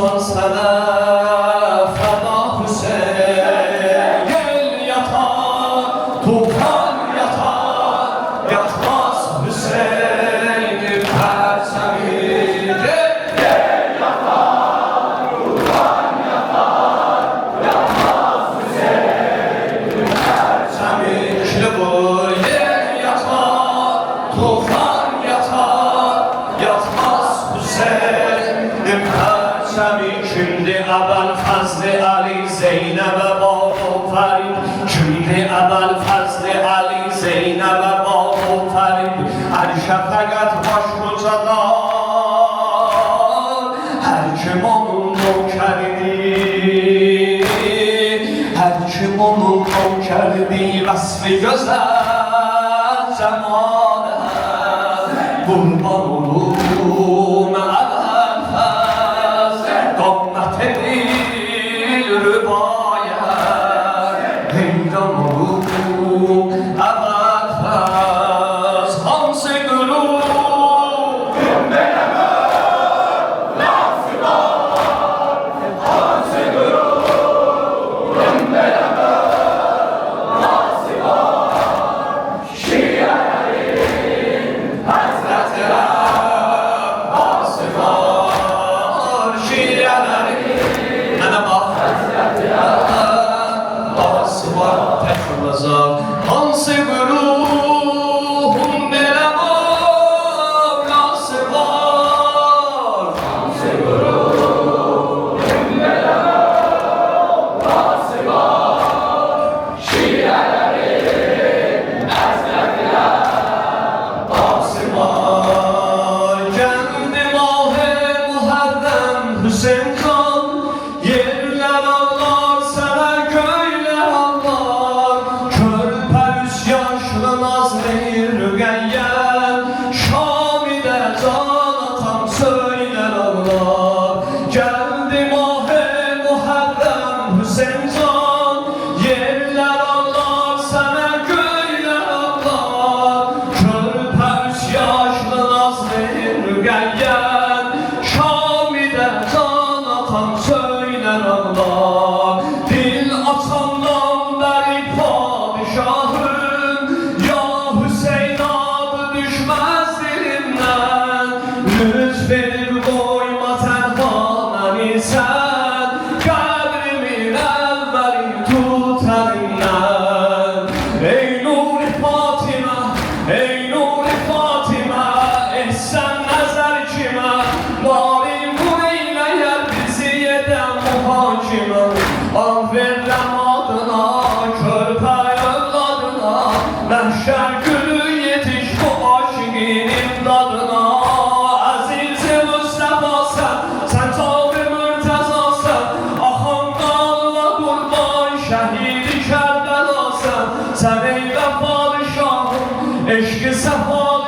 Osman sana feda Hüseyin. Gel yatar, tufan yatar, yatmaz Hüseyin perçemi. Gel yatar, tufan yatar, yatmaz Hüseyin perçemi. İşte bu. Gel yatar, tufan yatar, yatmaz Hüseyin perçemi. Şimdi Ebu'l-Fazl Ali Zeynep'e bağlı Farid. Şimdi Ebu'l-Fazl Ali Zeynep'e bağlı Farid. Erşe fakat başkocalar, her kim onun nokeridir, her kim onun nokeridir. Vasfı güzel cemale kurban olum Ebu'l-Fazl. Qammet edil rübaya, heyran olum Ebu'l-Fazl. Hansı gülüm hansı güruhun belə Mevlası var, hansı güruhun belə Mevlası var. Şiirlerin əzrətlə bası var. Gəldi Mah-ı Muharrem Hüseyin Xan, yerlər ağlar sənə göylər ağlar. Körpə üç yaşlı nazlıyır Rüqəyyən, Şamidə can atan söylər ağlar. Gəldi Mah-ı Muharrem Hüseyin Xan, yerlər ağlar sənə göylər ağlar. Körpə üç yaşlı nazlıyır Rüqəyyən, Şamidə can atan söylər ağlar. Dil açandan bəri padişahım, ya Hüseyin adı düşməz dilimdən. Lütf edib qoyma tənha məni sən, qəbrimin əvvəli tut əlimdən. Ey Nur-i Fatimə, ey Nur-i Fatimə, ehsən nəzər kimə, narin bu eyləyər bizi edən muhakimə. An verirəm adına, körpə övladına, məhşər günü yetiş bu aşiqinin dadına. Əziz-i Mustafa sən tabi mürtəzasən, axan qanla qurban şəhidi Kərbəlasən. Sən ey vəfalı şahım, eşq-i səfalı